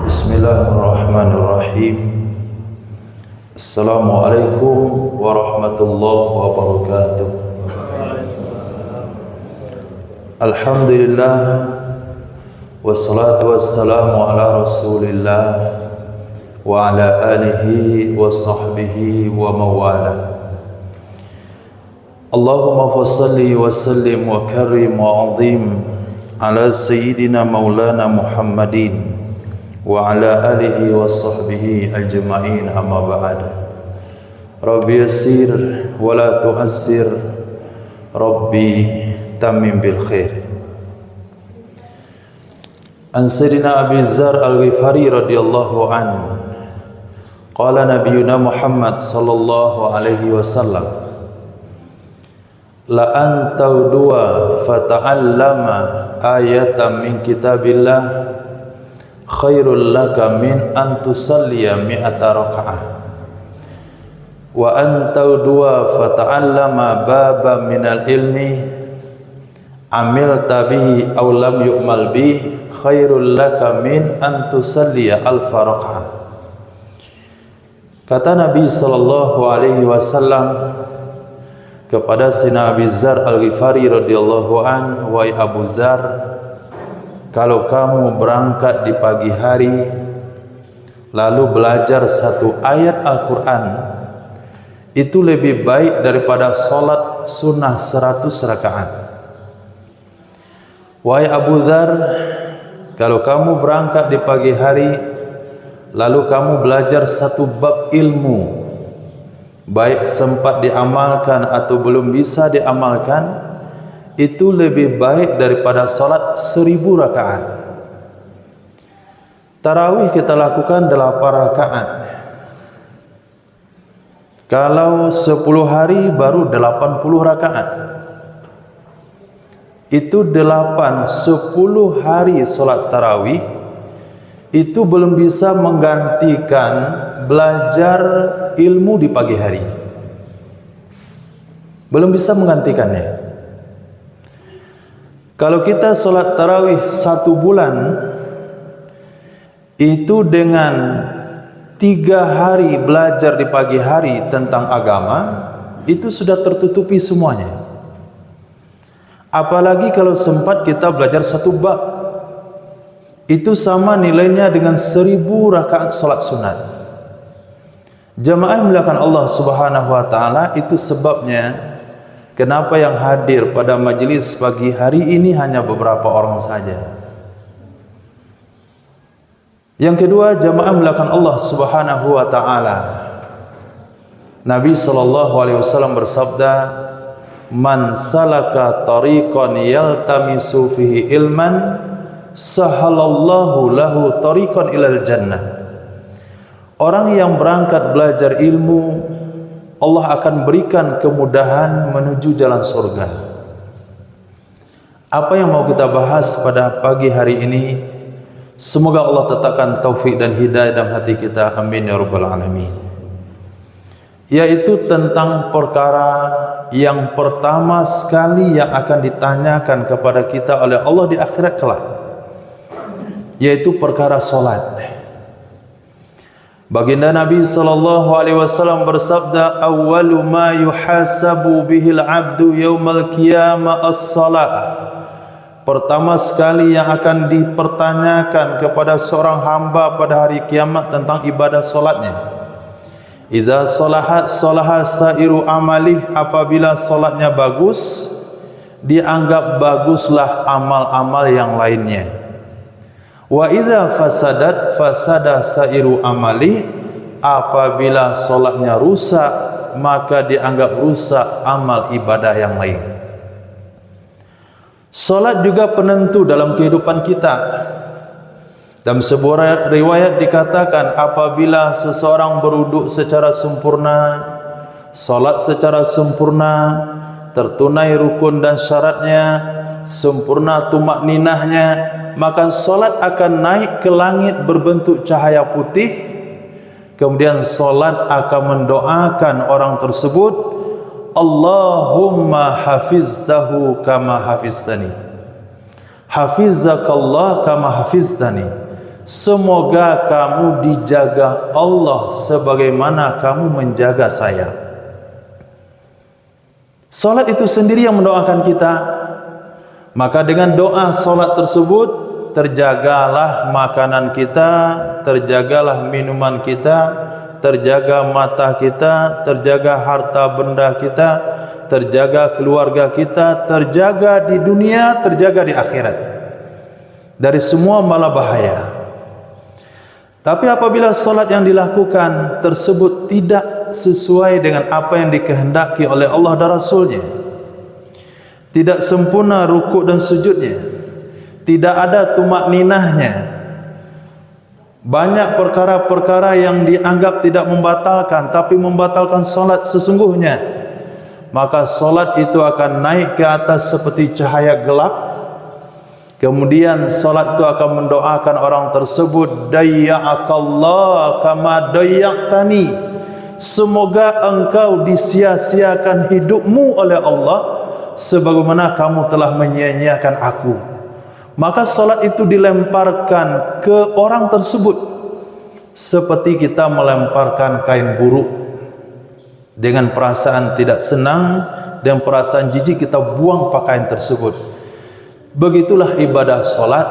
Bismillahirrahmanirrahim. Assalamualaikum warahmatullahi wabarakatuh. Alhamdulillah, wassalatu wassalamu ala rasulillah wa ala alihi wa sahbihi wa mawala. Allahumma fassalli wa sallim wa karim wa azim ala sayyidina maulana Muhammadin wa ala alihi wa sahbihi ajma'in, amma ba'd. Rabbi yassir wa la tu'assir, Rabbi tamim bil khair. An Sayyidina Abi Dzar Al-Ghifari radhiyallahu anhu qala nabiyuna Muhammad sallallahu alaihi wasallam, la antau dua fata'allama ayatan min kitabillah khairul laka min an tusalliya mi'ata raka'ah wa antau dua fata'allama baba minal ilmi amil tabihi aw lam yu'mal bih khairul laka min an tusalliya alfa raka'ah. Kata Nabi sallallahu alaihi wasallam kepada Sayyidina Abi Dzar Al-Ghifari radhiyallahu anhu, wahai Abu Dzar, kalau kamu berangkat di pagi hari lalu belajar satu ayat Al-Quran, itu lebih baik daripada solat sunnah 100 rakaat. Wahai Abu Dzar, kalau kamu berangkat di pagi hari lalu kamu belajar satu bab ilmu, baik sempat diamalkan atau belum bisa diamalkan, itu lebih baik daripada solat 1000 rakaat. Tarawih kita lakukan 8 rakaat. Kalau 10 hari baru 80 rakaat. Itu 10 hari solat tarawih, itu belum bisa menggantikan belajar ilmu di pagi hari. Belum bisa menggantikannya. Kalau kita solat tarawih 1 bulan, itu dengan 3 hari belajar di pagi hari tentang agama, itu sudah tertutupi semuanya. Apalagi kalau sempat kita belajar 1 bab, itu sama nilainya dengan 1000 rakaat solat sunat. Jamaah muliakan Allah subhanahu wa ta'ala, itu sebabnya kenapa yang hadir pada majelis pagi hari ini hanya beberapa orang saja. Yang kedua, jamaah muliakan Allah subhanahu wa ta'ala, Nabi SAW bersabda, man salaka tariqan yaltamisu fihi ilman sahalallahu lahu tariqan ilal jannah. Orang yang berangkat belajar ilmu, Allah akan berikan kemudahan menuju jalan surga. Apa yang mau kita bahas pada pagi hari ini, semoga Allah tetapkan taufik dan hidayah dalam hati kita, amin ya rabbal alamin. Yaitu tentang perkara yang pertama sekali yang akan ditanyakan kepada kita oleh Allah di akhirat kelak, yaitu perkara solat. Baginda Nabi sallallahu alaihi wasallam bersabda, awwalu ma yuhasabu bihil abdu yaumal qiyamah as-salat. Pertama sekali yang akan dipertanyakan kepada seorang hamba pada hari kiamat tentang ibadah solatnya. Idza salahat salaha sairu amalih, apabila solatnya bagus, dianggap baguslah amal-amal yang lainnya. Wa idza fasadat fasada sairu amali, apabila solatnya rusak maka dianggap rusak amal ibadah yang lain. Solat juga penentu dalam kehidupan kita. Dalam sebuah riwayat dikatakan, apabila seseorang berwuduk secara sempurna, solat secara sempurna, tertunai rukun dan syaratnya, sempurna tumakninahnya, maka solat akan naik ke langit berbentuk cahaya putih. Kemudian solat akan mendoakan orang tersebut, Allahumma hafiztahu kama hafiztani, hafizakallah kama hafiztani. semoga kamu dijaga Allah sebagaimana kamu menjaga saya. Salat itu sendiri yang mendoakan kita. Maka dengan doa salat tersebut, terjagalah makanan kita, terjagalah minuman kita, terjaga mata kita, terjaga harta benda kita, terjaga keluarga kita, terjaga di dunia, terjaga di akhirat dari semua bala bahaya. Tapi apabila salat yang dilakukan tersebut tidak sesuai dengan apa yang dikehendaki oleh Allah dan Rasulnya, tidak sempurna rukuk dan sujudnya, tidak ada tumak ninahnya, banyak perkara-perkara yang dianggap tidak membatalkan tapi membatalkan salat sesungguhnya, maka salat itu akan naik ke atas seperti cahaya gelap. Kemudian salat itu akan mendoakan orang tersebut, dayya'akallah kama dayya'tani, semoga engkau disia-siakan hidupmu oleh Allah sebagaimana kamu telah menyia-nyiakan aku. Maka salat itu dilemparkan ke orang tersebut seperti kita melemparkan kain buruk. Dengan perasaan tidak senang dan perasaan jijik kita buang pakaian tersebut. Begitulah ibadah salat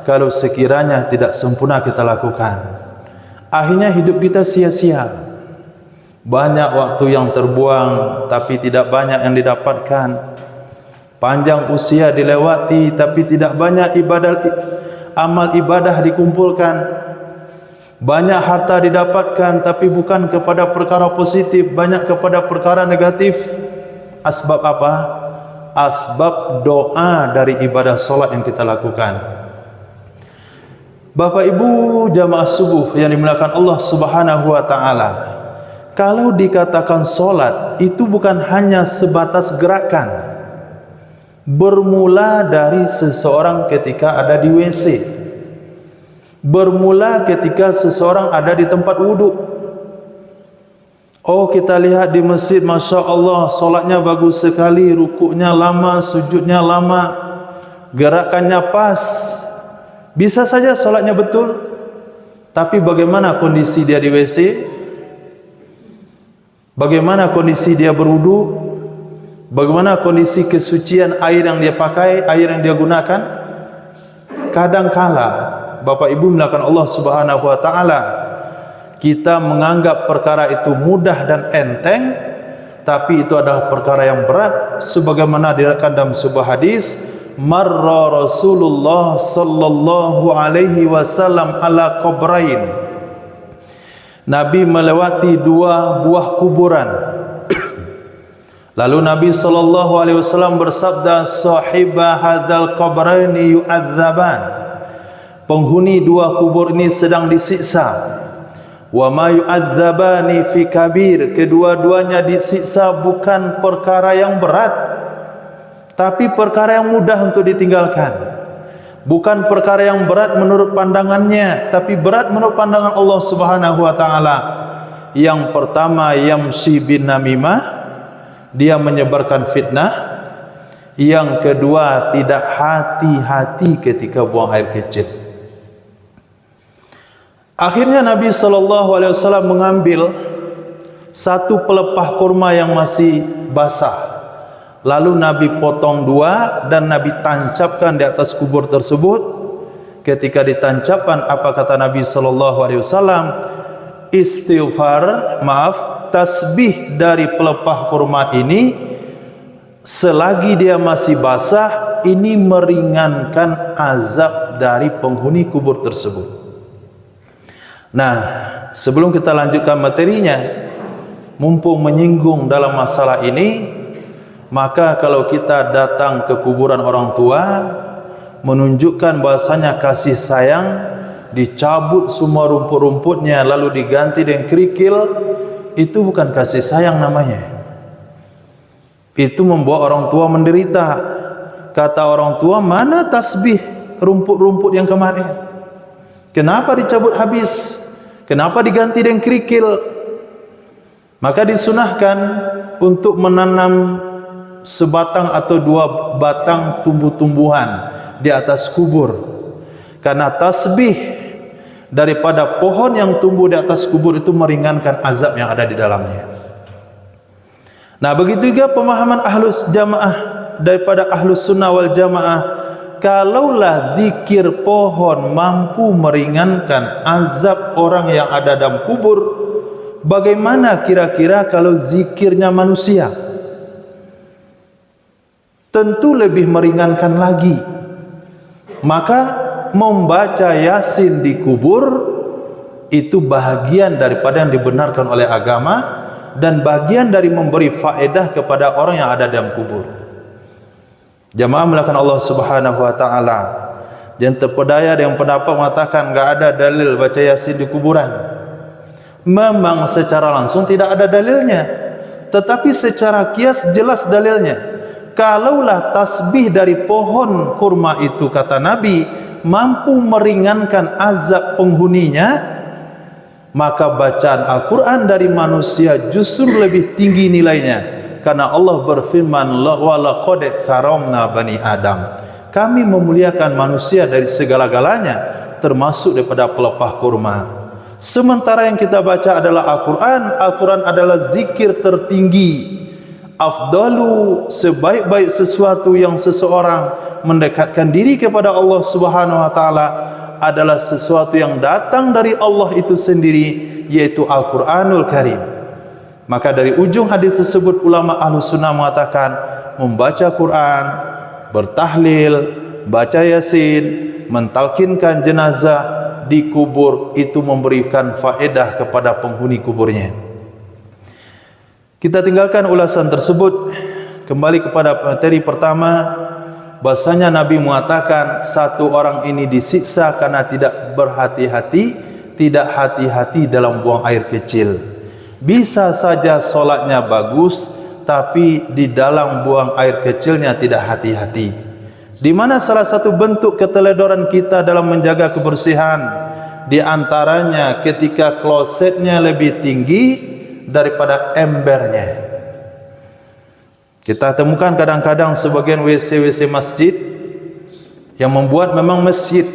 kalau sekiranya tidak sempurna kita lakukan. Akhirnya hidup kita sia-sia. Banyak waktu yang terbuang tapi tidak banyak yang didapatkan. Panjang usia dilewati tapi tidak banyak amal ibadah dikumpulkan. Banyak harta didapatkan tapi bukan kepada perkara positif, banyak kepada perkara negatif. Asbab apa? Asbab doa dari ibadah salat yang kita lakukan. Bapak Ibu jamaah subuh yang dimuliakan Allah Subhanahu wa taala, kalau dikatakan salat itu bukan hanya sebatas gerakan, bermula dari seseorang ketika ada di WC, bermula ketika seseorang ada di tempat wudhu. Oh, kita lihat di masjid, Masya Allah, solatnya bagus sekali, rukuknya lama, sujudnya lama, gerakannya pas. Bisa saja solatnya betul, tapi bagaimana kondisi dia di WC? Bagaimana kondisi dia berwudu? Bagaimana kondisi kesucian air yang dia pakai, air yang dia gunakan? Kadangkala Bapak Ibu melakukan Allah Subhanahu wa taala, kita menganggap perkara itu mudah dan enteng, tapi itu adalah perkara yang berat. Sebagaimana diriwayatkan dalam sebuah hadis, marra Rasulullah sallallahu alaihi wasallam ala qabrain, Nabi melewati dua buah kuburan. Lalu Nabi sallallahu alaihi wasallam bersabda, sahiba hadzal qabraini yu'adzaban, penghuni dua kubur ini sedang disiksa. Wa ma yu'adzabani fi kabir, kedua-duanya disiksa bukan perkara yang berat, tapi perkara yang mudah untuk ditinggalkan. Bukan perkara yang berat menurut pandangannya, tapi berat menurut pandangan Allah Subhanahu wa taala. Yang pertama, yamshi bin namimah, dia menyebarkan fitnah. Yang kedua, tidak hati-hati ketika buang air kecil. Akhirnya Nabi SAW mengambil satu pelepah kurma yang masih basah. Lalu Nabi potong dua dan Nabi tancapkan di atas kubur tersebut. Ketika ditancapkan, apa kata Nabi SAW? Tasbih dari pelepah kurma ini selagi dia masih basah, ini meringankan azab dari penghuni kubur tersebut. Nah, sebelum kita lanjutkan materinya, mumpung menyinggung dalam masalah ini, maka kalau kita datang ke kuburan orang tua, menunjukkan bahasanya kasih sayang, dicabut semua rumput-rumputnya lalu diganti dengan kerikil, itu bukan kasih sayang namanya. Itu membuat orang tua menderita. Kata orang tua, mana tasbih rumput-rumput yang kemarin? Kenapa dicabut habis? Kenapa diganti dengan kerikil? Maka disunahkan untuk menanam sebatang atau dua batang tumbuh-tumbuhan di atas kubur. Karena tasbih daripada pohon yang tumbuh di atas kubur itu meringankan azab yang ada di dalamnya. Nah, begitu juga pemahaman ahlus jamaah daripada ahlus sunnah wal jamaah, kalaulah zikir pohon mampu meringankan azab orang yang ada dalam kubur, bagaimana kira-kira kalau zikirnya manusia? Tentu lebih meringankan lagi. Maka membaca Yasin di kubur itu bahagian daripada yang dibenarkan oleh agama dan bagian dari memberi faedah kepada orang yang ada dalam kubur. Jamaah melakukan Allah Subhanahu wa taala. Jangan terpedaya dengan pendapat mengatakan enggak ada dalil baca Yasin di kuburan. Memang secara langsung tidak ada dalilnya, tetapi secara kias jelas dalilnya. Kalaulah tasbih dari pohon kurma itu, kata Nabi, mampu meringankan azab penghuninya, maka bacaan Al-Quran dari manusia justru lebih tinggi nilainya. Karena Allah berfirman, walaqad karamna bani Adam. Kami memuliakan manusia dari segala-galanya, termasuk daripada pelepah kurma. Sementara yang kita baca adalah Al-Quran. Al-Quran adalah zikir tertinggi. Afdalu, sebaik-baik sesuatu yang seseorang mendekatkan diri kepada Allah Subhanahu wa taala adalah sesuatu yang datang dari Allah itu sendiri, yaitu Al-Quranul Karim. Maka dari ujung hadis tersebut ulama Ahlus Sunnah mengatakan membaca Quran, bertahlil, baca Yasin, mentalkinkan jenazah di kubur itu memberikan faedah kepada penghuni kuburnya. Kita tinggalkan ulasan tersebut, kembali kepada materi pertama, bahasanya Nabi mengatakan satu orang ini disiksa karena tidak berhati-hati, tidak hati-hati dalam buang air kecil. Bisa saja solatnya bagus, tapi di dalam buang air kecilnya tidak hati-hati. Di mana salah satu bentuk keteledoran kita dalam menjaga kebersihan, di antaranya ketika klosetnya lebih tinggi daripada embernya. Kita temukan kadang-kadang sebagian WC masjid yang membuat memang masjid,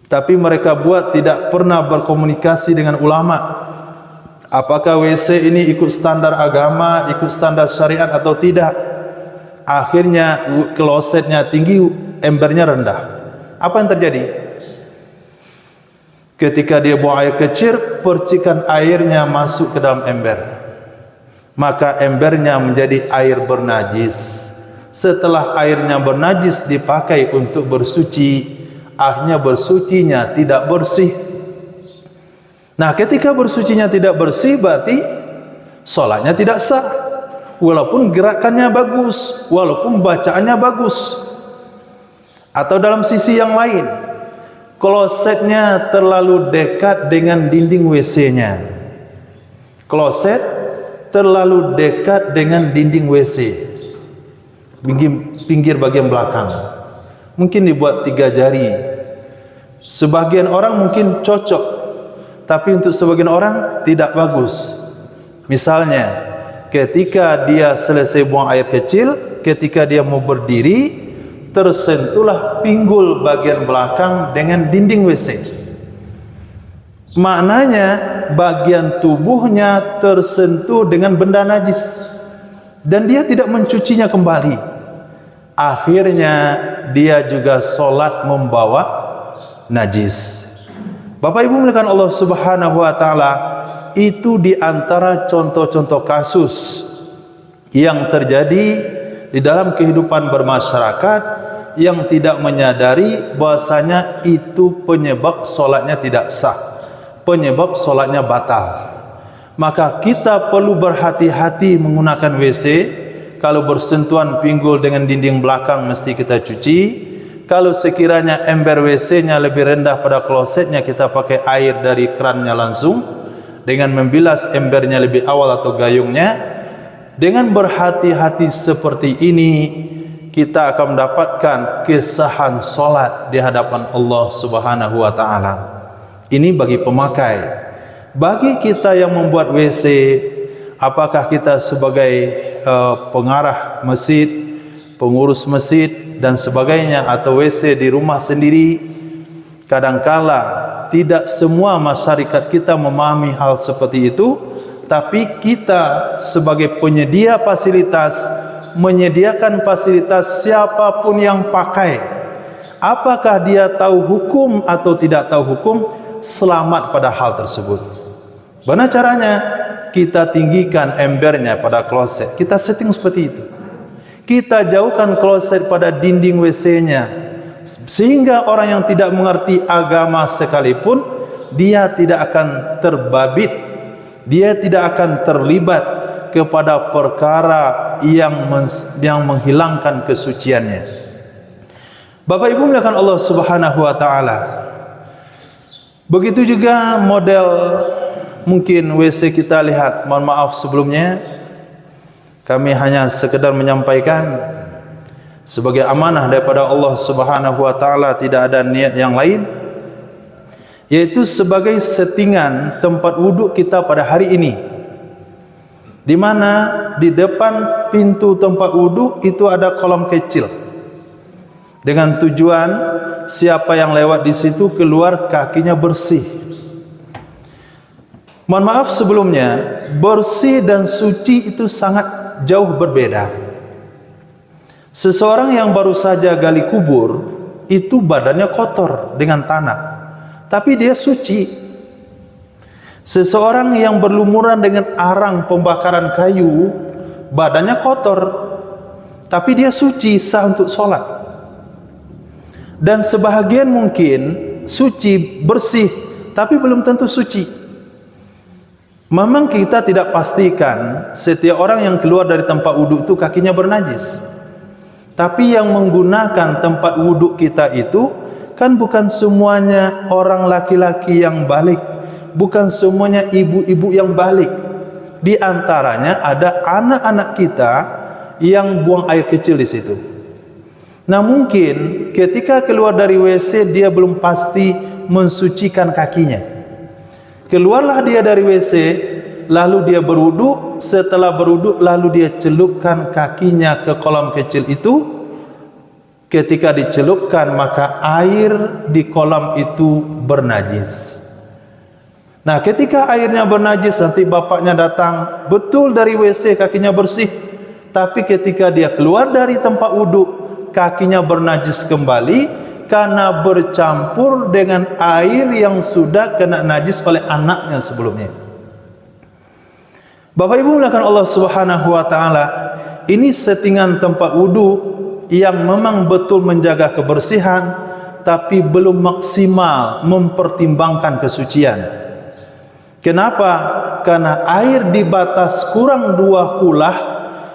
tapi mereka buat tidak pernah berkomunikasi dengan ulama. Apakah WC ini ikut standar agama, ikut standar syariat atau tidak? Akhirnya klosetnya tinggi, embernya rendah. Apa yang terjadi? Ketika dia buang air kecil, percikan airnya masuk ke dalam ember, maka embernya menjadi air bernajis. Setelah airnya bernajis dipakai untuk bersuci, akhirnya bersucinya tidak bersih. Nah, ketika bersucinya tidak bersih, berarti solatnya tidak sah, walaupun gerakannya bagus, walaupun bacaannya bagus. Atau dalam sisi yang lain, klosetnya terlalu dekat dengan dinding WC-nya. Kloset terlalu dekat dengan dinding WC, pinggir bagian belakang. Mungkin dibuat 3 jari. Sebagian orang mungkin cocok, tapi untuk sebagian orang tidak bagus. Misalnya, ketika dia selesai buang air kecil, ketika dia mau berdiri, tersentuhlah pinggul bagian belakang dengan dinding WC. Maknanya bagian tubuhnya tersentuh dengan benda najis dan dia tidak mencucinya kembali. Akhirnya dia juga solat membawa najis. Bapak Ibu melihat Allah Subhanahu wa taala, itu di antara contoh-contoh kasus yang terjadi di dalam kehidupan bermasyarakat yang tidak menyadari bahasanya itu penyebab solatnya tidak sah, penyebab solatnya batal. Maka kita perlu berhati-hati menggunakan WC. Kalau bersentuhan pinggul dengan dinding belakang mesti kita cuci. Kalau sekiranya ember WC-nya lebih rendah pada klosetnya, kita pakai air dari krannya langsung dengan membilas embernya lebih awal atau gayungnya. Dengan berhati-hati seperti ini, kita akan mendapatkan kesahan solat di hadapan Allah Subhanahu wa taala. Ini bagi pemakai. Bagi kita yang membuat WC, apakah kita sebagai pengarah masjid, pengurus masjid dan sebagainya, atau WC di rumah sendiri, kadangkala tidak semua masyarakat kita memahami hal seperti itu, tapi kita sebagai penyedia fasilitas menyediakan fasilitas siapapun yang pakai, apakah dia tahu hukum atau tidak tahu hukum, selamat pada hal tersebut. Bagaimana caranya? Kita tinggikan embernya pada kloset, kita setting seperti itu. Kita jauhkan kloset pada dinding WC-nya, sehingga orang yang tidak mengerti agama sekalipun, dia tidak akan terbabit, dia tidak akan terlibat kepada perkara yang menghilangkan kesuciannya. Bapak Ibu muliakan Allah Subhanahu wa taala. Begitu juga model mungkin WC kita lihat, mohon maaf sebelumnya, kami hanya sekedar menyampaikan sebagai amanah daripada Allah Subhanahu wa taala, tidak ada niat yang lain, yaitu sebagai settingan tempat wudhu kita pada hari ini, di mana di depan pintu tempat wudhu itu ada kolam kecil, dengan tujuan siapa yang lewat di situ keluar kakinya bersih. Mohon maaf sebelumnya, bersih dan suci itu sangat jauh berbeda. Seseorang yang baru saja gali kubur itu badannya kotor dengan tanah, tapi dia suci. Seseorang yang berlumuran dengan arang pembakaran kayu, badannya kotor, tapi dia suci, sah untuk sholat. Dan sebahagian mungkin suci, bersih, tapi belum tentu suci. Memang kita tidak pastikan setiap orang yang keluar dari tempat wudhu itu kakinya bernajis. Tapi yang menggunakan tempat wudhu kita itu kan bukan semuanya orang laki-laki yang balik, bukan semuanya ibu-ibu yang balik. Di antaranya ada anak-anak kita yang buang air kecil di situ. Nah, mungkin ketika keluar dari WC dia belum pasti mensucikan kakinya. Keluarlah dia dari WC, lalu dia berwudu. Setelah berwudu, lalu dia celupkan kakinya ke kolam kecil itu. Ketika dicelupkan, maka air di kolam itu bernajis. Nah, ketika airnya bernajis, nanti bapaknya datang, betul dari WC kakinya bersih, tapi ketika dia keluar dari tempat wudu, kakinya bernajis kembali, karena bercampur dengan air yang sudah kena najis oleh anaknya sebelumnya. Bapak Ibu muliakan Allah Subhanahu wa taala, ini settingan tempat wudu yang memang betul menjaga kebersihan, tapi belum maksimal mempertimbangkan kesucian. Kenapa? Karena air di batas kurang 2 kulah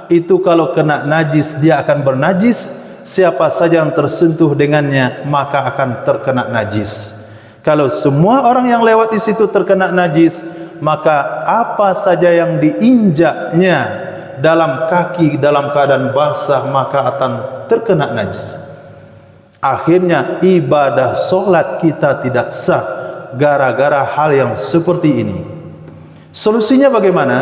itu kalau kena najis dia akan bernajis. Siapa saja yang tersentuh dengannya maka akan terkena najis. Kalau semua orang yang lewat di situ terkena najis, maka apa saja yang diinjaknya dalam kaki dalam keadaan basah maka akan terkena najis. Akhirnya ibadah solat kita tidak sah gara-gara hal yang seperti ini. Solusinya bagaimana?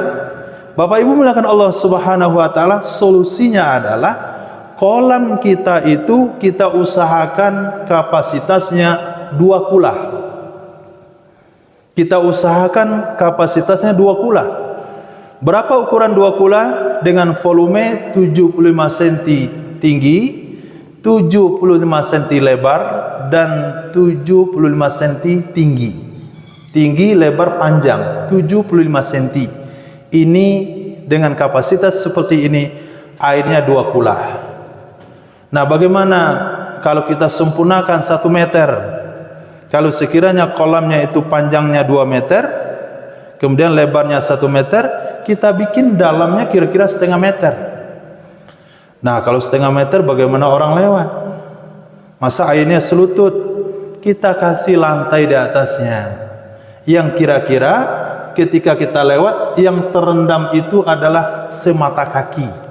Bapak Ibu muliakan Allah Subhanahu wa taala, solusinya adalah kolam kita itu kita usahakan kapasitasnya 2 kulah. Kita usahakan kapasitasnya 2 kulah. Berapa ukuran 2 kulah? Dengan volume 75 cm tinggi, 75 cm lebar, dan 75 cm tinggi. Tinggi, lebar, panjang 75 cm. Ini dengan kapasitas seperti ini, airnya 2 kulah. Nah, bagaimana kalau kita sempurnakan 1 meter? Kalau sekiranya kolamnya itu panjangnya 2 meter, kemudian lebarnya 1 meter, kita bikin dalamnya kira-kira setengah meter. Nah, kalau setengah meter bagaimana orang lewat? Masa airnya selutut? Kita kasih lantai di atasnya, yang kira-kira ketika kita lewat, yang terendam itu adalah semata kaki.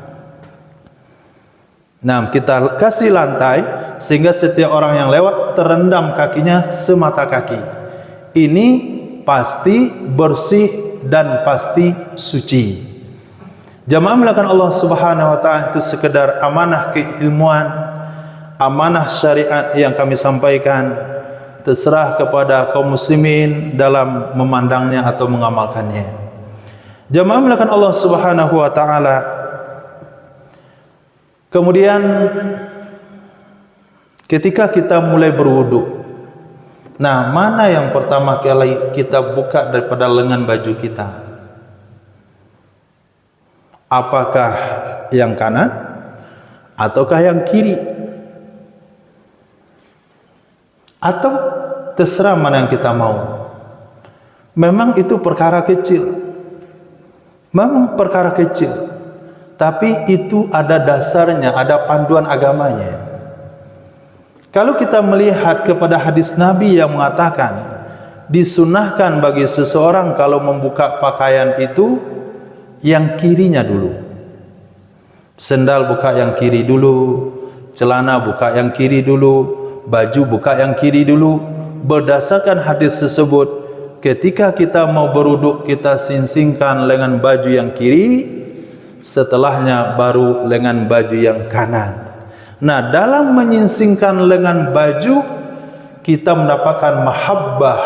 Nah, kita kasih lantai sehingga setiap orang yang lewat terendam kakinya semata kaki. Ini pasti bersih dan pasti suci. Jamaah melakukan Allah Subhanahu wa taala, itu sekedar amanah keilmuan, amanah syariat yang kami sampaikan. terserah kepada kaum muslimin dalam memandangnya atau mengamalkannya. Jamaah melakukan Allah Subhanahu wa taala. Kemudian ketika kita mulai berwudu, nah, mana yang pertama kali kita buka daripada lengan baju kita? Apakah yang kanan ataukah yang kiri? Atau terserah mana yang kita mau. Memang itu perkara kecil. Memang perkara kecil. Tapi itu ada dasarnya, ada panduan agamanya. Kalau kita melihat kepada hadis Nabi yang mengatakan disunahkan bagi seseorang kalau membuka pakaian itu yang kirinya dulu. Sendal buka yang kiri dulu, celana buka yang kiri dulu, baju buka yang kiri dulu. Berdasarkan hadis tersebut, ketika kita mau berwudu, kita singsingkan lengan baju yang kiri, setelahnya baru lengan baju yang kanan. Nah, dalam menyingsingkan lengan baju, kita mendapatkan mahabbah,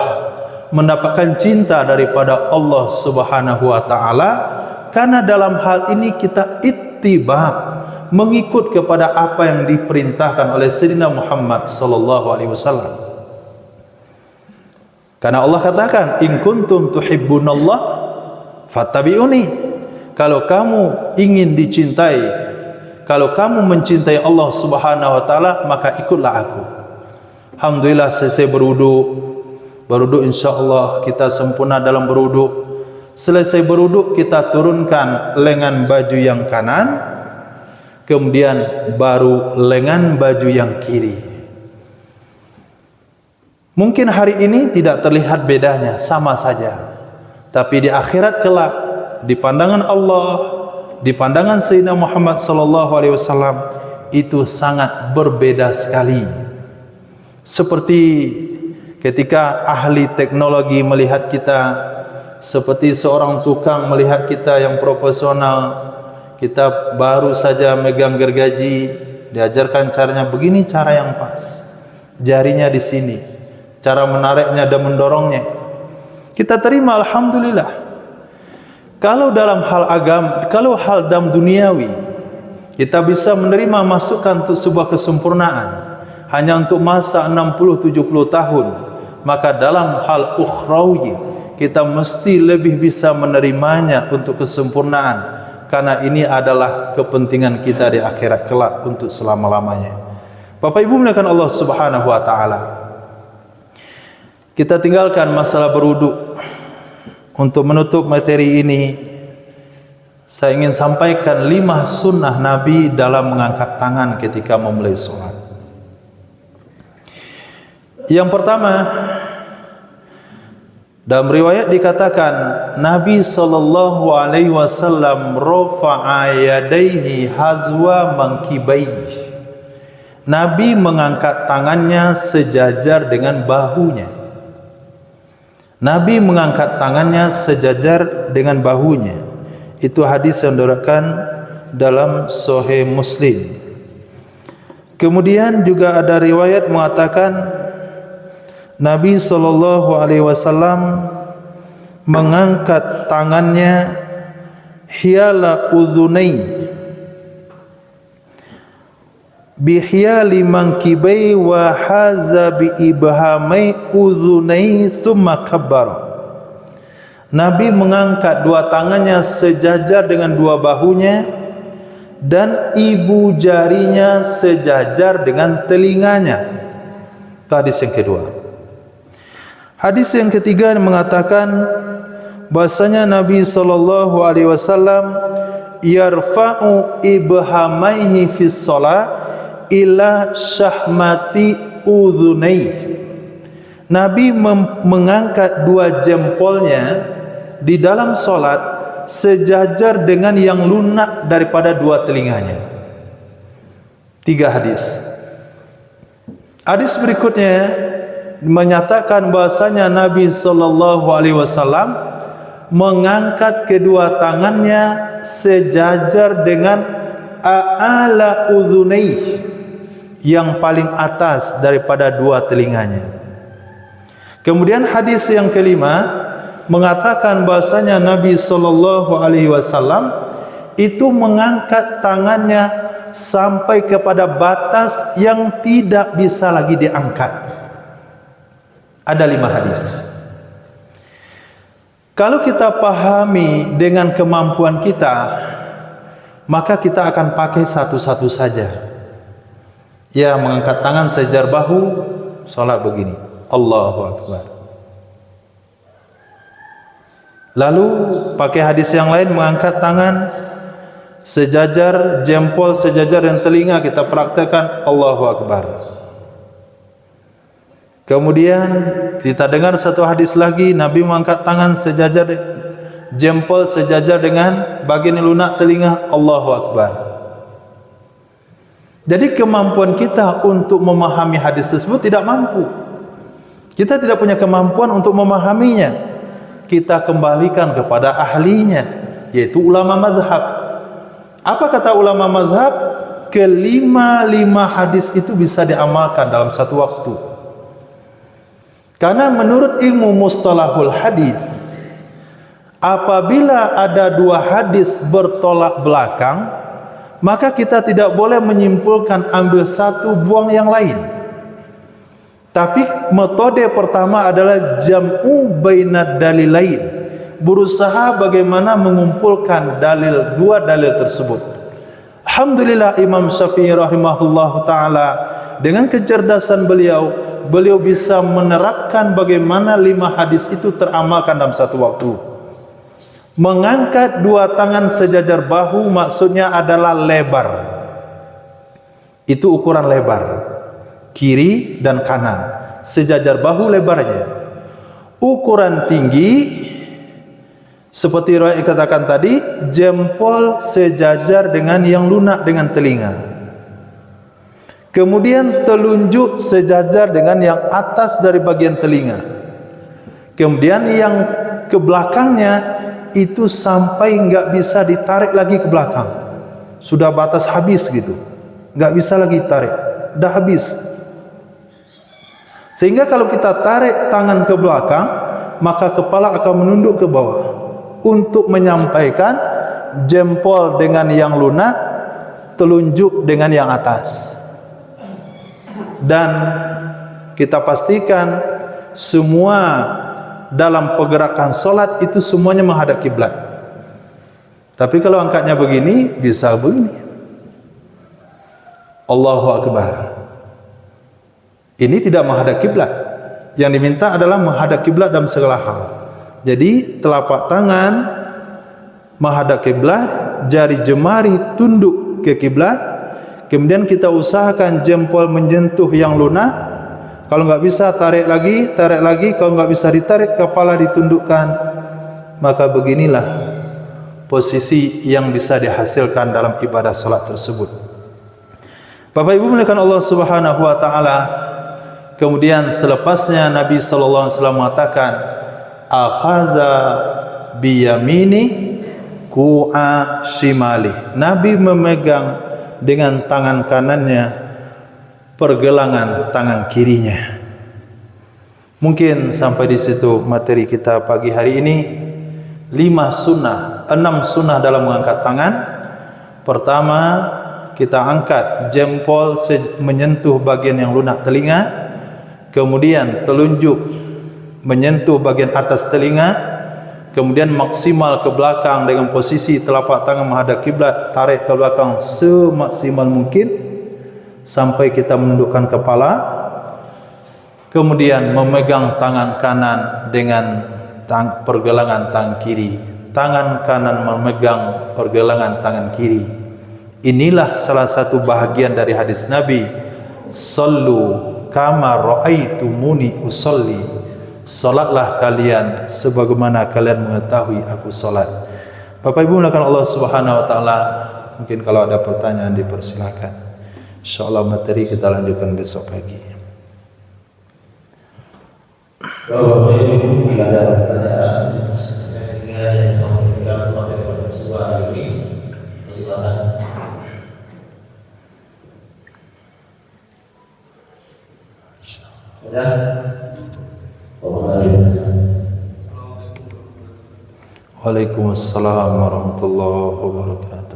mendapatkan cinta daripada Allah Subhanahu wa taala, karena dalam hal ini kita ittiba, mengikut kepada apa yang diperintahkan oleh Sayyidina Muhammad sallallahu alaihi wasallam. Karena Allah katakan, in kuntum tuhibbunallah fattabi'uni. Kalau kamu ingin dicintai, kalau kamu mencintai Allah Subhanahu wa taala, maka ikutlah aku. Alhamdulillah, selesai berwudu insyaallah kita sempurna dalam berwudu. Selesai berwudu, kita turunkan lengan baju yang kanan, kemudian baru lengan baju yang kiri. Mungkin hari ini tidak terlihat bedanya, sama saja. Tapi di akhirat kelak, di pandangan Allah, di pandangan Sayyidina Muhammad sallallahu alaihi wasallam, itu sangat berbeda sekali. Seperti ketika ahli teknologi melihat kita, seperti seorang tukang melihat kita yang profesional, kita baru saja megang gergaji, diajarkan caranya begini, cara yang pas, jarinya di sini, cara menariknya dan mendorongnya, kita terima, alhamdulillah. Kalau dalam hal agama, kalau hal dalam duniawi, kita bisa menerima masukan untuk sebuah kesempurnaan hanya untuk masa 60-70 tahun, maka dalam hal ukhrawi kita mesti lebih bisa menerimanya untuk kesempurnaan, karena ini adalah kepentingan kita di akhirat kelak untuk selama-lamanya. Bapak Ibu mulakan Allah Subhanahu wa taala, kita tinggalkan masalah berwudu. Untuk menutup materi ini, saya ingin sampaikan 5 sunnah Nabi dalam mengangkat tangan ketika memulai sholat. Yang pertama, dalam riwayat dikatakan Nabi sallallahu alaihi wasallam rafa'a yadayhi hazwa mankibaihi. Nabi mengangkat tangannya sejajar dengan bahunya. Nabi mengangkat tangannya sejajar dengan bahunya. Itu hadis yang diriwayatkan dalam Sahih Muslim. Kemudian juga ada riwayat mengatakan Nabi sallallahu alaihi wasallam mengangkat tangannya hiyala udhunai bihiyali mankibai wa haza bi ibhamai udhunai thumma kabbara. Nabi mengangkat dua tangannya sejajar dengan dua bahunya dan ibu jarinya sejajar dengan telinganya. Itu hadis yang kedua. Hadis yang ketiga mengatakan bahasanya Nabi sallallahu alaihi wasallam yarfa'u ibhamaihi fi shalah ila syahmati udhunai. Nabi mengangkat dua jempolnya di dalam solat sejajar dengan yang lunak daripada dua telinganya. 3 hadis. Hadis berikutnya menyatakan bahasanya Nabi sallallahu alaihi wasallam mengangkat kedua tangannya sejajar dengan a'ala udhunai, yang paling atas daripada dua telinganya. Kemudian hadis yang kelima mengatakan bahasanya Nabi sallallahu alaihi wasallam itu mengangkat tangannya sampai kepada batas yang tidak bisa lagi diangkat. Ada 5 hadis. Kalau kita pahami dengan kemampuan kita, maka kita akan pakai satu-satu saja. Ya, mengangkat tangan sejajar bahu, salat begini. Allahu Akbar. Lalu pakai hadis yang lain mengangkat tangan sejajar jempol sejajar dan telinga, kita praktekkan Allahu Akbar. Kemudian kita dengar satu hadis lagi, Nabi mengangkat tangan sejajar jempol sejajar dengan bagian lunak telinga, Allahu Akbar. Jadi kemampuan kita untuk memahami hadis tersebut tidak mampu. Kita tidak punya kemampuan untuk memahaminya. Kita kembalikan kepada ahlinya, yaitu ulama mazhab. Apa kata ulama mazhab? Kelima-lima hadis itu bisa diamalkan dalam satu waktu. Karena menurut ilmu mustalahul hadis, apabila ada 2 hadis bertolak belakang, maka kita tidak boleh menyimpulkan ambil satu buang yang lain. Tapi metode pertama adalah jam'u bainad dalilain, berusaha bagaimana mengumpulkan dua dalil tersebut. Alhamdulillah Imam Syafi'i rahimahullah ta'ala dengan kecerdasan beliau bisa menerapkan bagaimana 5 hadis itu teramalkan dalam satu waktu. Mengangkat 2 tangan sejajar bahu maksudnya adalah lebar. Itu ukuran lebar, kiri dan kanan, sejajar bahu lebarnya. Ukuran tinggi seperti Roy katakan tadi, jempol sejajar dengan yang lunak dengan telinga. Kemudian telunjuk sejajar dengan yang atas dari bagian telinga. Kemudian yang ke belakangnya itu sampai nggak bisa ditarik lagi ke belakang. Sudah batas habis gitu, nggak bisa lagi tarik, dah habis. Sehingga kalau kita tarik tangan ke belakang, maka kepala akan menunduk ke bawah untuk menyampaikan jempol dengan yang lunak, telunjuk dengan yang atas. Dan kita pastikan semua dalam pergerakan solat itu semuanya menghadap kiblat. Tapi kalau angkatnya begini, bisa begini. Allahu Akbar. Ini tidak menghadap kiblat. Yang diminta adalah menghadap kiblat dalam segala hal. Jadi telapak tangan menghadap kiblat, jari jemari tunduk ke kiblat. Kemudian kita usahakan jempol menyentuh yang lunak. Kalau nggak bisa tarik lagi. Kalau nggak bisa ditarik, kepala ditundukkan. Maka beginilah posisi yang bisa dihasilkan dalam ibadah salat tersebut. Bapak Ibu muliakan Allah Subhanahu wa taala. Kemudian selepasnya Nabi sallallahu alaihi wasallam mengatakan, "Akhadha biyamini ku'a shimali." Nabi memegang dengan tangan kanannya pergelangan tangan kirinya. Mungkin sampai di situ materi kita pagi hari ini. 6 sunnah dalam mengangkat tangan. Pertama, kita angkat jempol menyentuh bagian yang lunak telinga. Kemudian telunjuk menyentuh bagian atas telinga. Kemudian maksimal ke belakang dengan posisi telapak tangan menghadap kiblat, tarik ke belakang semaksimal mungkin sampai kita menundukkan kepala. Kemudian memegang tangan kanan dengan pergelangan tangan kiri. Tangan kanan memegang pergelangan tangan kiri. Inilah salah satu bahagian dari hadis Nabi, "Sallu kama ra'aitumuni usolli." Salatlah kalian sebagaimana kalian mengetahui aku salat. Bapak Ibu muliakan Allah Subhanahu wa taala. Mungkin kalau ada pertanyaan dipersilakan. Insyaallah materi kita lanjutkan besok pagi. Bapak Ibu jika ada pertanyaan dengan yang disampaikan materi pada hari ini, silakan. Sudah. Waalaikumsalam warahmatullahi wabarakatuh.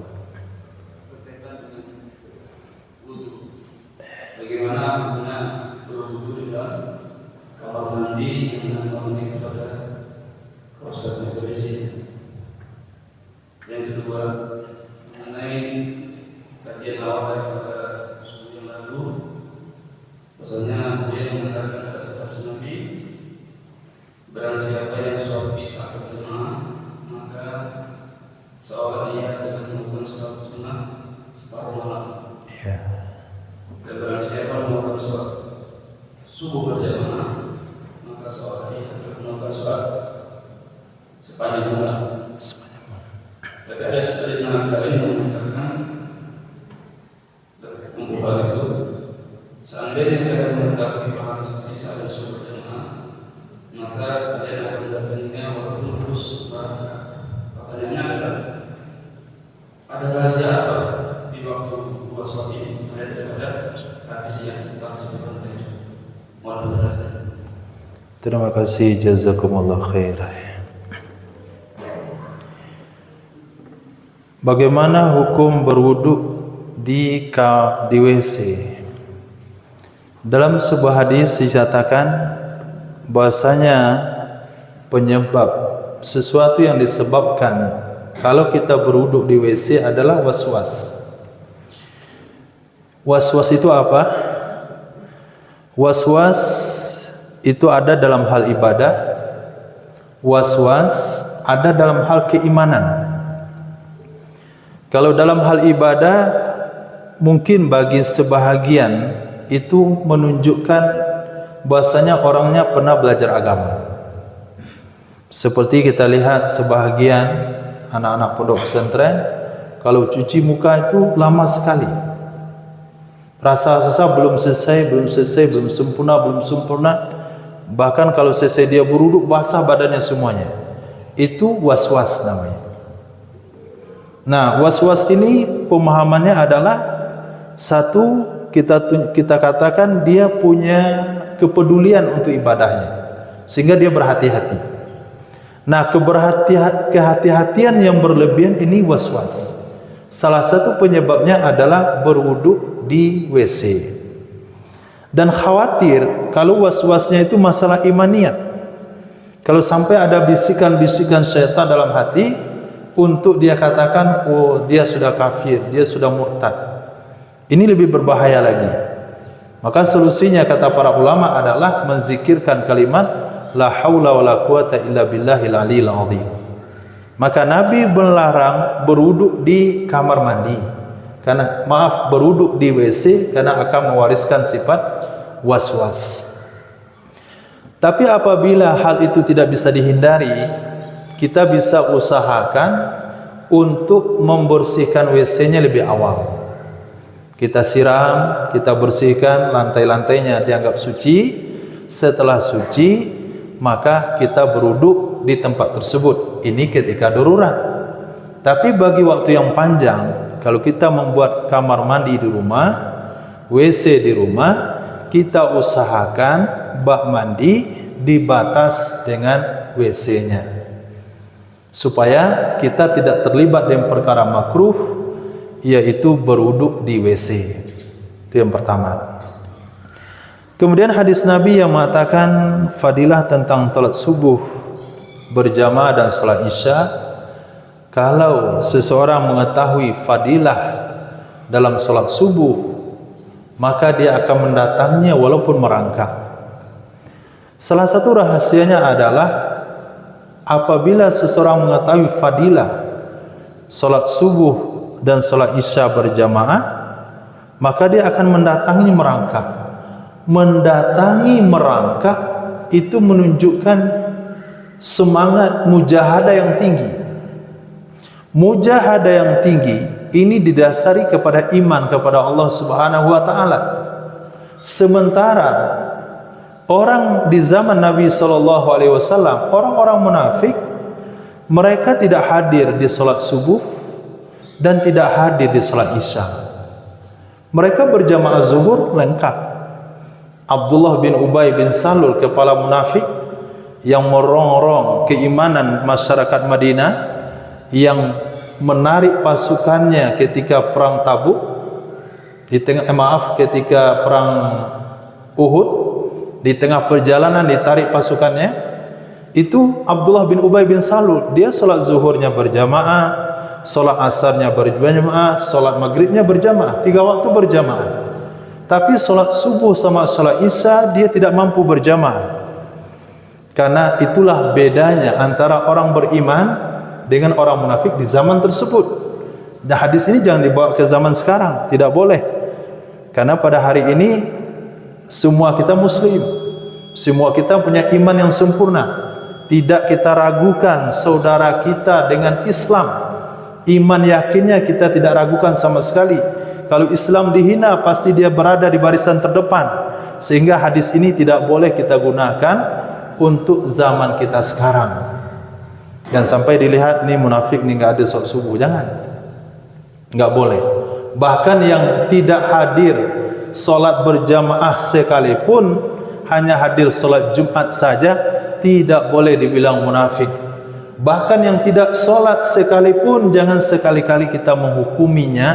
Bagaimana guna berwudu di dalam kamar mandi yang mengenai kepada prosesnya berisi. Yang kedua, mengenai kajian awal daripada subuh yang lalu, bahwasanya dia mengatakan pada hadis Nabi, barang siapa yang sholat isya berjamaah, maka seolah ia telah melakukan sholat sunnah separuh malam. Dan barang siapa melakukan sholat subuh berjamaah, maka seolah ia telah melakukan sholat sepanjang malam. Tapi ada hadis lain yang mengatakan membuka itu, seandainya kalian mengetahui pahala isya dan subuh berjamaah, maka kalian akan mendatanginya walaupun terus berangkat. Pertanyaannya adalah, ada rahasia apa di waktu dua sholat ini selain daripada hadis yang tentang sebelum itu? Mohon penjelasan. Terima kasih, jazakumullah khair. Bagaimana hukum berwudu di WC? Dalam sebuah hadis dinyatakan bahasanya penyebab sesuatu yang disebabkan kalau kita berwudu di WC adalah waswas. Waswas itu apa? Waswas itu ada dalam hal ibadah. Waswas ada dalam hal keimanan. Kalau dalam hal ibadah, mungkin bagi sebahagian itu menunjukkan bahasanya orangnya pernah belajar agama. Seperti kita lihat sebahagian anak-anak pondok pesantren, kalau cuci muka itu lama sekali. Rasa-rasa belum selesai, belum sempurna. Bahkan kalau selesai dia berwudu, basah badannya semuanya. Itu waswas namanya. Nah, waswas ini pemahamannya adalah satu, kita katakan dia punya kepedulian untuk ibadahnya, sehingga dia berhati-hati. Nah, kehati-hatian yang berlebihan ini waswas. Salah satu penyebabnya adalah berwudu di WC. Dan khawatir kalau waswasnya itu masalah imaniyat. Kalau sampai ada bisikan-bisikan syaitan dalam hati untuk dia katakan, oh dia sudah kafir, dia sudah murtad, ini lebih berbahaya lagi. Maka solusinya kata para ulama adalah menzikirkan kalimat la haula wala quwata illa billahil aliyil azim. Maka Nabi melarang berwudu di kamar mandi, karena berwudu di WC karena akan mewariskan sifat waswas. Tapi apabila hal itu tidak bisa dihindari, kita bisa usahakan untuk membersihkan WC-nya lebih awal. Kita siram, kita bersihkan lantai-lantainya dianggap suci. Setelah suci, maka kita berwudu di tempat tersebut. Ini ketika darurat. Tapi bagi waktu yang panjang, kalau kita membuat kamar mandi di rumah, WC di rumah, kita usahakan bak mandi dibatas dengan WC-nya, supaya kita tidak terlibat dengan perkara makruh, yaitu berwudu di WC. Itu yang pertama. Kemudian hadis Nabi yang mengatakan fadilah tentang salat subuh berjamaah dan salat isya. Kalau seseorang mengetahui fadilah dalam salat subuh, maka dia akan mendatanginya walaupun merangkak. Salah satu rahasianya adalah apabila seseorang mengetahui fadilah salat subuh dan salat isya berjamaah, maka dia akan mendatangi merangkak. Mendatangi merangkak itu menunjukkan semangat mujahadah yang tinggi. Mujahadah yang tinggi ini didasari kepada iman kepada Allah Subhanahu wa taala. Sementara orang di zaman Nabi sallallahu alaihi wasallam, orang-orang munafik, mereka tidak hadir di salat subuh dan tidak hadir di salat isya. Mereka berjamaah zuhur lengkap. Abdullah bin Ubay bin Salul, kepala munafik, yang merongrong keimanan masyarakat Madinah, yang menarik pasukannya ketika perang Tabuk, ketika perang Uhud, di tengah perjalanan ditarik pasukannya, itu Abdullah bin Ubay bin Salul. Dia sholat zuhurnya berjamaah, sholat asarnya berjamaah, sholat maghribnya berjamaah, 3 waktu berjamaah. Tapi sholat subuh sama sholat isya dia tidak mampu berjamaah. Karena itulah bedanya antara orang beriman dengan orang munafik di zaman tersebut. Dan hadis ini jangan dibawa ke zaman sekarang, tidak boleh. Karena pada hari ini semua kita muslim, semua kita punya iman yang sempurna. Tidak kita ragukan saudara kita dengan Islam. Iman yakinnya kita tidak ragukan sama sekali. Kalau Islam dihina, pasti dia berada di barisan terdepan. Sehingga hadis ini tidak boleh kita gunakan untuk zaman kita sekarang. Dan sampai dilihat nih munafik nih nggak ada sholat subuh, jangan, nggak boleh. Bahkan yang tidak hadir sholat berjamaah sekalipun, hanya hadir sholat Jumat saja, tidak boleh dibilang munafik. Bahkan yang tidak sholat sekalipun, jangan sekali-kali kita menghukuminya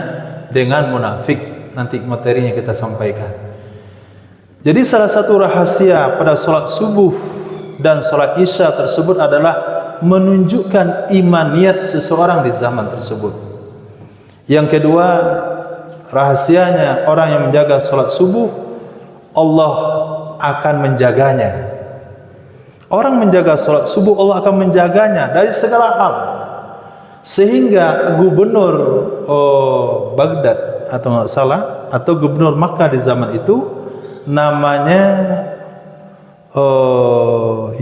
dengan munafik. Nanti materinya kita sampaikan. Jadi salah satu rahasia pada sholat subuh dan sholat isya tersebut adalah menunjukkan imaniyat seseorang di zaman tersebut. Yang kedua, rahasianya orang yang menjaga sholat subuh, Allah akan menjaganya. Orang menjaga sholat subuh, Allah akan menjaganya dari segala hal. Sehingga gubernur Baghdad atau nggak salah, atau gubernur Makkah di zaman itu namanya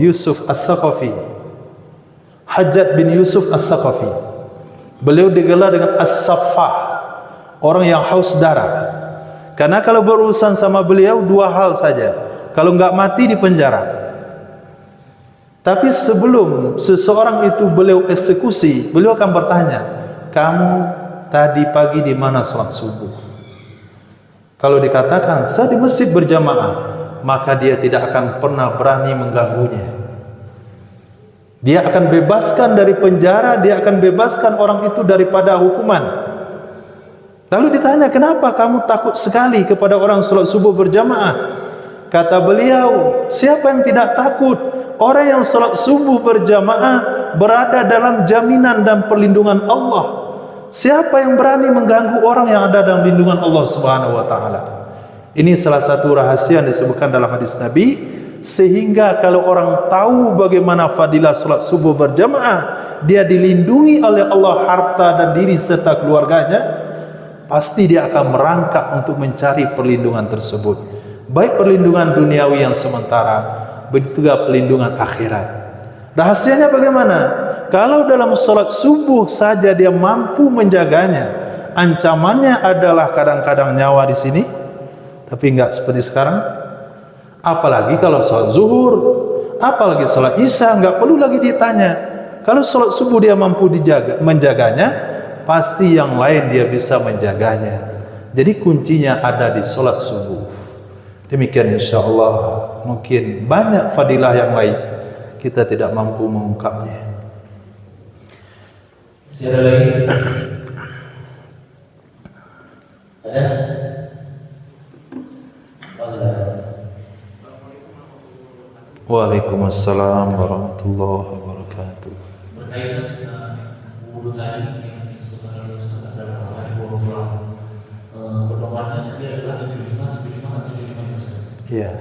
Yusuf As-Saqafi, Hajjaj bin Yusuf As-Saqafi. Beliau digelar dengan As-Saffah, orang yang haus darah. Karena kalau berurusan sama beliau 2 hal saja, kalau nggak mati di penjara. Tapi sebelum seseorang itu beliau eksekusi, beliau akan bertanya, kamu tadi pagi di mana sholat subuh? Kalau dikatakan saya di masjid berjamaah, maka dia tidak akan pernah berani mengganggunya. Dia akan bebaskan dari penjara, dia akan bebaskan orang itu daripada hukuman. Lalu ditanya, kenapa kamu takut sekali kepada orang sholat subuh berjamaah? Kata beliau, siapa yang tidak takut? Orang yang sholat subuh berjamaah berada dalam jaminan dan perlindungan Allah. Siapa yang berani mengganggu orang yang ada dalam lindungan Allah Subhanahu wa taala? Ini salah satu rahasia yang disebutkan dalam hadis Nabi, sehingga kalau orang tahu bagaimana fadilah sholat subuh berjamaah, dia dilindungi oleh Allah harta dan diri serta keluarganya, pasti dia akan merangkak untuk mencari perlindungan tersebut, baik perlindungan duniawi yang sementara, begitu juga perlindungan akhirat. Rahasianya bagaimana? Kalau dalam sholat subuh saja dia mampu menjaganya, ancamannya adalah kadang-kadang nyawa di sini, tapi enggak seperti sekarang. Apalagi kalau sholat zuhur, apalagi sholat isya, enggak perlu lagi ditanya. Kalau sholat subuh dia mampu menjaganya, pasti yang lain dia bisa menjaganya. Jadi kuncinya ada di sholat subuh. Demikian insyaallah, mungkin banyak fadilah yang lain, kita tidak mampu mengungkapnya. Masih ada lagi? Ada? Waalaikumsalam warahmatullahi wabarakatuh. Berkaitan dengan wudhu tadi yang disebutkan oleh Ustaz adalah hari pulang. Perkembangannya tadi adalah 75 ya Ustaz. Iya.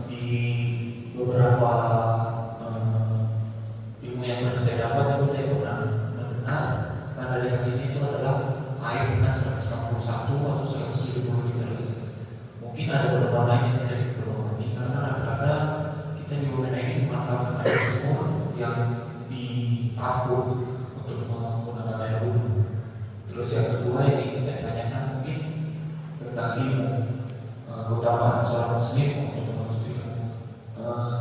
Di beberapa ilmu yang pernah saya dapat itu saya pernah mendengar standarisasinya itu adalah air dengan 161 atau 170 liter. Mungkin ada beberapa lain yang bisa diperbaiki karena rata-rata kita di Wamena ini memanfaatkan air sumur yang diapur untuk menggunakan air wudhu. Terus yang kedua ini saya tanyakan mungkin tentang ilmu keutamaan seorang muslim untuk menuntut ilmu.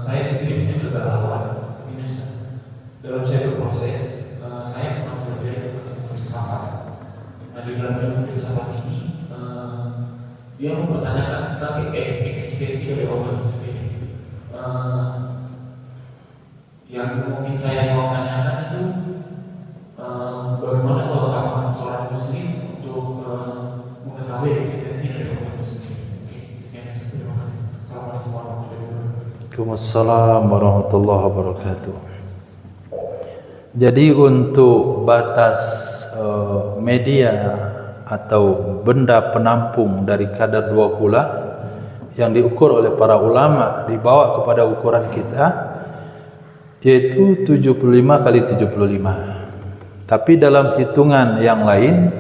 Saya sendiri punya kegalauan ini dalam saya berproses. Saya pernah belajar tentang ilmu filsafat. Nah di dalam ilmu filsafat ini dia mempertanyakan tentang eksistensi dari Allah itu sendiri. Waalaikumsalam warahmatullahi wabarakatuh. Jadi untuk batas media atau benda penampung dari kadar 2 kula yang diukur oleh para ulama dibawa kepada ukuran kita, yaitu 75 kali 75. Tapi dalam hitungan yang lain,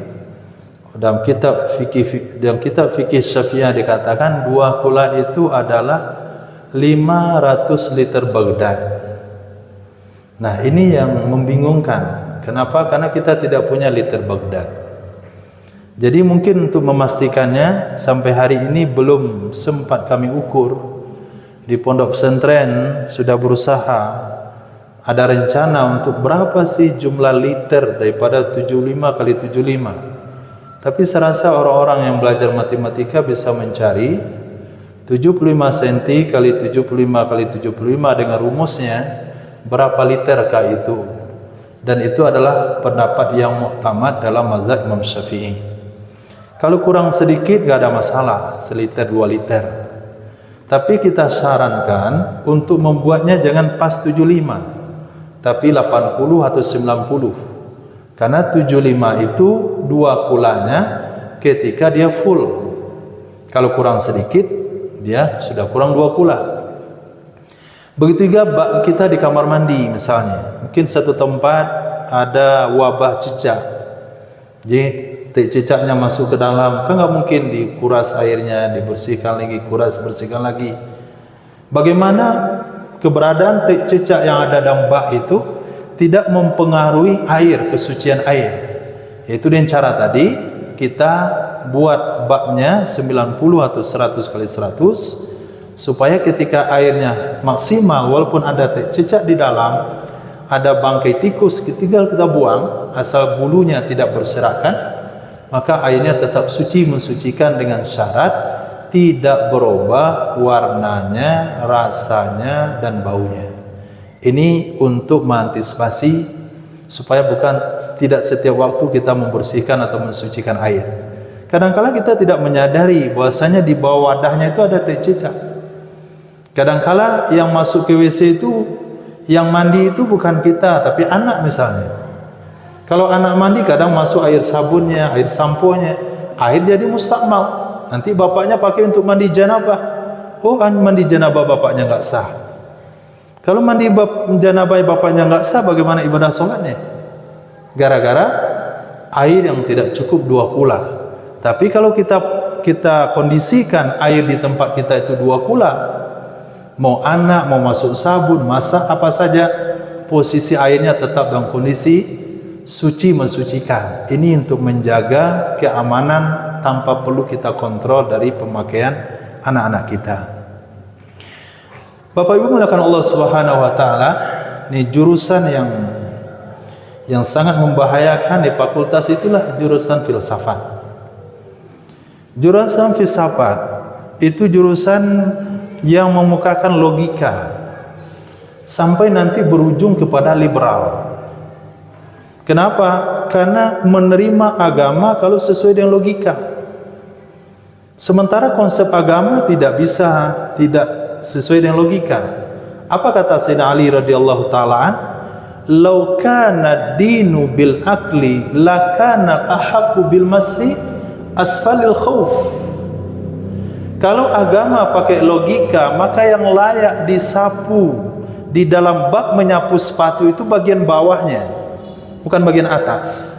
dalam kitab fikih Syafi'iyah dikatakan 2 kula itu adalah 500 liter Baghdad. Nah, ini yang membingungkan. Kenapa? Karena kita tidak punya liter Baghdad. Jadi mungkin untuk memastikannya, sampai hari ini belum sempat kami ukur. Di pondok pesantren sudah berusaha, ada rencana untuk berapa sih jumlah liter daripada 75 kali 75. Tapi saya rasa orang-orang yang belajar matematika bisa mencari 75 cm kali 75 kali 75 dengan rumusnya berapa literkah itu. Dan itu adalah pendapat yang muktamad dalam mazhab Imam Syafi'i. Kalau kurang sedikit gak ada masalah, 1 liter 2 liter. Tapi kita sarankan untuk membuatnya jangan pas 75, tapi 80 atau 90. Karena 75 itu 2 kulanya ketika dia full. Kalau kurang sedikit, dia sudah kurang 2 kula. Begitu juga bak kita di kamar mandi misalnya. Mungkin satu tempat ada wabah cicak. Jadi cicaknya masuk ke dalam, kan nggak mungkin dikuras airnya, dibersihkan lagi, bersihkan lagi. Bagaimana keberadaan cicak yang ada dalam bak itu tidak mempengaruhi air, kesucian air? Yaitu dengan cara tadi kita buat baknya 90 atau 100 kali 100 supaya ketika airnya maksimal, walaupun ada cicak di dalam, ada bangkai tikus, tinggal kita buang, asal bulunya tidak berserakan, maka airnya tetap suci, mensucikan dengan syarat tidak berubah warnanya, rasanya, dan baunya. Ini untuk mengantisipasi supaya tidak setiap waktu kita membersihkan atau mensucikan air. Kadang-kala kita tidak menyadari bahwasanya di bawah wadahnya itu ada cicak. Kadang-kala yang masuk ke WC itu, yang mandi itu bukan kita, tapi anak misalnya. Kalau anak mandi kadang masuk air sabunnya, air samponya, air jadi mustakmal. Nanti bapaknya pakai untuk mandi janabah. Oh, mandi janabah bapaknya nggak sah. Kalau mandi janabah bapaknya nggak sah, bagaimana ibadah sholatnya? Gara-gara air yang tidak cukup 2 kula. Tapi kalau kita kondisikan air di tempat kita itu 2 kula, mau anak, mau masuk sabun, masak apa saja, posisi airnya tetap dalam kondisi suci, mensucikan. Ini untuk menjaga keamanan tanpa perlu kita kontrol dari pemakaian anak-anak kita. Bapak Ibu mulakan Allah Subhanahu wa taala, ini jurusan yang sangat membahayakan di fakultas itulah jurusan filsafat. Jurusan filsafat itu jurusan yang memukakan logika sampai nanti berujung kepada liberal. Kenapa? Karena menerima agama kalau sesuai dengan logika. Sementara konsep agama tidak sesuai dengan logika. Apa kata Sayyidina Ali radhiyallahu taala an? "Lau kana dinu bil akli lakana ahaqqu bil masi asfalil khauf." Kalau agama pakai logika, maka yang layak disapu di dalam bab menyapu sepatu itu bagian bawahnya, bukan bagian atas.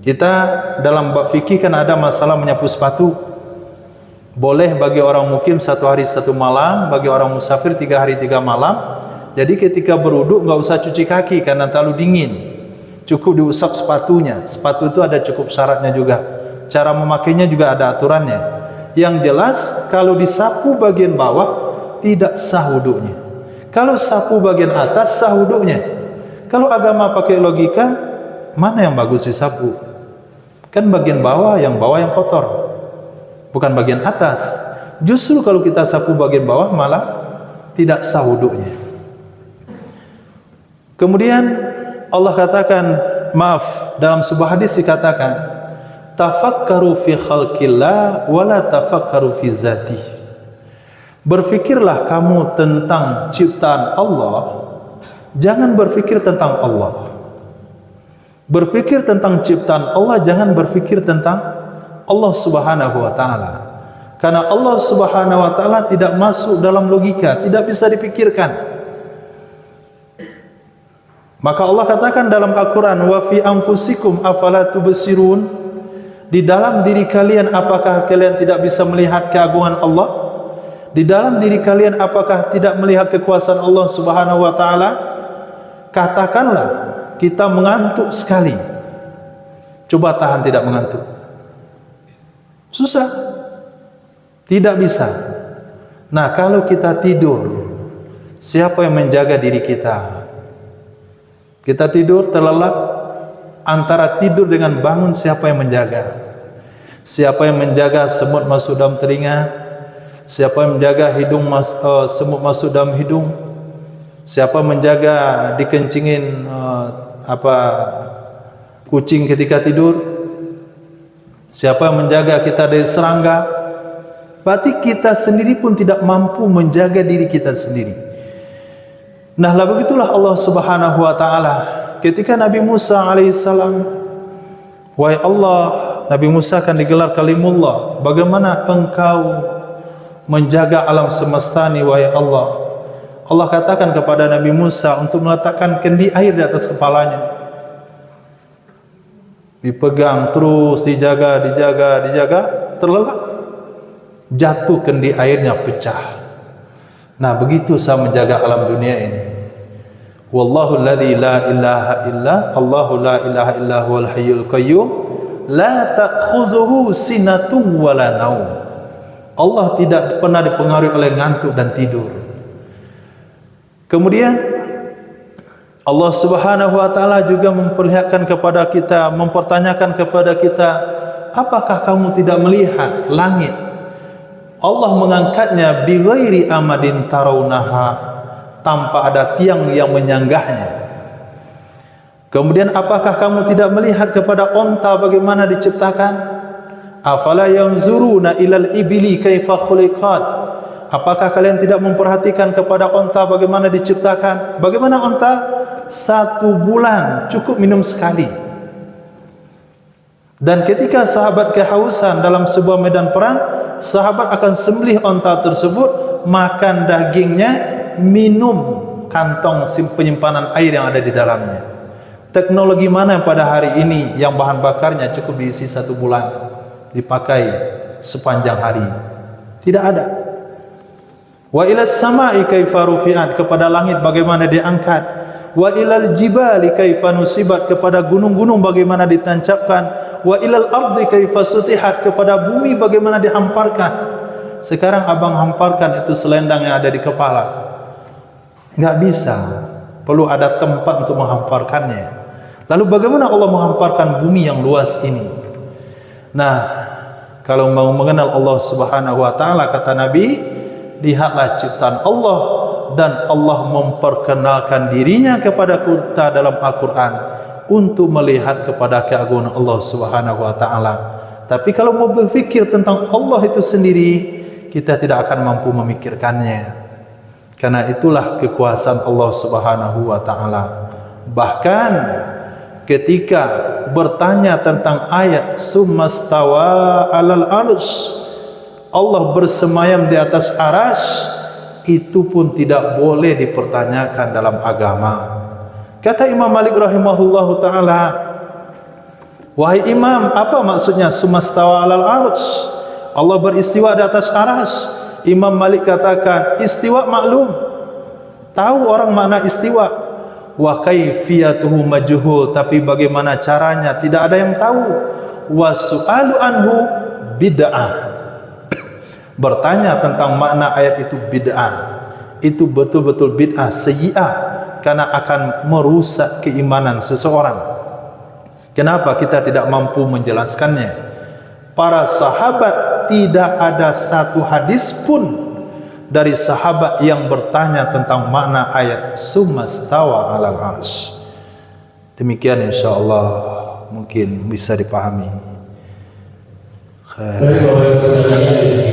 Kita dalam bab fikih kan ada masalah menyapu sepatu. Boleh bagi orang mukim 1 hari 1 malam, bagi orang musafir 3 hari 3 malam. Jadi ketika berwudu nggak usah cuci kaki karena terlalu dingin. Cukup diusap sepatunya. Sepatu itu ada cukup syaratnya juga. Cara memakainya juga ada aturannya. Yang jelas kalau disapu bagian bawah tidak sah wudunya. Kalau sapu bagian atas sah wudunya. Kalau agama pakai logika, mana yang bagus disapu? Kan bagian bawah yang kotor, bukan bagian atas. Justru kalau kita sapu bagian bawah malah tidak sah wudunya. Kemudian Allah katakan, maaf, dalam sebuah hadis dikatakan, tafakkaru fi khalqillah wa la tafakkaru fi zati. Berfikirlah kamu tentang ciptaan Allah, jangan berfikir tentang Allah. Berfikir tentang ciptaan Allah, jangan berfikir tentang Allah Subhanahu wa taala. Karena Allah Subhanahu wa taala tidak masuk dalam logika, tidak bisa dipikirkan. Maka Allah katakan dalam Al-Quran, wa fi anfusikum afala tubsirun, di dalam diri kalian apakah kalian tidak bisa melihat keagungan Allah? Di dalam diri kalian apakah tidak melihat kekuasaan Allah Subhanahu wa taala? Katakanlah kita mengantuk sekali. Coba tahan tidak mengantuk. Susah. Tidak bisa. Nah, kalau kita tidur, siapa yang menjaga diri kita? Kita tidur terlelap, antara tidur dengan bangun siapa yang menjaga? Siapa yang menjaga semut masuk dalam telinga? Siapa yang menjaga semut masuk dalam hidung? Siapa menjaga dikencingin kucing ketika tidur? Siapa yang menjaga kita dari serangga? Berarti kita sendiri pun tidak mampu menjaga diri kita sendiri. Nah, lalu begitulah Allah Subhanahu wa taala ketika Nabi Musa alaihissalam, wahai Allah, Nabi Musa akan digelar kalimullah, bagaimana engkau menjaga alam semesta ini wahai Allah? Allah katakan kepada Nabi Musa untuk meletakkan kendi air di atas kepalanya. Dipegang terus, dijaga, terlelap, jatuh kendi airnya pecah. Nah, begitu saya menjaga alam dunia ini. Wallahu alladzi la ilaha illa Allahu la ilaha illa huwal hayyul qayyum la ta'khudhuhu sinatun wala naum. Allah tidak pernah dipengaruhi oleh ngantuk dan tidur. Kemudian Allah Subhanahu wa taala juga memperlihatkan kepada kita, mempertanyakan kepada kita, apakah kamu tidak melihat langit? Allah mengangkatnya bi ghairi amadin tarawnaha, tanpa ada tiang yang menyanggahnya. Kemudian apakah kamu tidak melihat kepada onta bagaimana diciptakan? Afala yanzuruna ilal ibili kaifa khuliqat? Apakah kalian tidak memperhatikan kepada onta bagaimana diciptakan? Bagaimana onta? 1 bulan cukup minum sekali. Dan ketika sahabat kehausan dalam sebuah medan perang, sahabat akan sembelih onta tersebut, makan dagingnya, minum kantong penyimpanan air yang ada di dalamnya. Teknologi mana yang pada hari ini yang bahan bakarnya cukup diisi 1 bulan, dipakai sepanjang hari? Tidak ada. Wa ilas sama'i kaifa rufi'at, kepada langit bagaimana diangkat. Wa ilal jibali kaifa nusibat, kepada gunung-gunung bagaimana ditancapkan. Wa ilal ardi kaifa sutihat, kepada bumi bagaimana dihamparkan. Sekarang abang hamparkan itu selendang yang ada di kepala, enggak bisa, perlu ada tempat untuk menghamparkannya. Lalu bagaimana Allah menghamparkan bumi yang luas ini? Nah, kalau mau mengenal Allah Subhanahu wa taala, kata Nabi, lihatlah ciptaan Allah, dan Allah memperkenalkan dirinya kepada kita dalam Al-Quran untuk melihat kepada keagungan Allah Subhanahu wa taala. Tapi kalau mau berfikir tentang Allah itu sendiri, kita tidak akan mampu memikirkannya. Karena itulah kekuasaan Allah Subhanahu wa taala. Bahkan ketika bertanya tentang ayat summastawa 'alal 'arsy, Allah bersemayam di atas aras, itu pun tidak boleh dipertanyakan dalam agama. Kata Imam Malik rahimahullahu taala, wahai Imam, apa maksudnya sumastawa 'alal 'arsy? Allah beristiwa di atas aras. Imam Malik katakan, istiwa maklum, tahu orang makna istiwa. Wa kaifiyatuhu majhul, tapi bagaimana caranya tidak ada yang tahu. Wa su'alu anhu bid'ah. Bertanya tentang makna ayat itu bid'ah. Itu betul-betul bid'ah sayyi'ah, karena akan merusak keimanan seseorang. Kenapa kita tidak mampu menjelaskannya? Para sahabat, tidak ada satu hadis pun dari sahabat yang bertanya tentang makna ayat summastawa 'alal 'arsy. Demikian insyaallah mungkin bisa dipahami. Baik,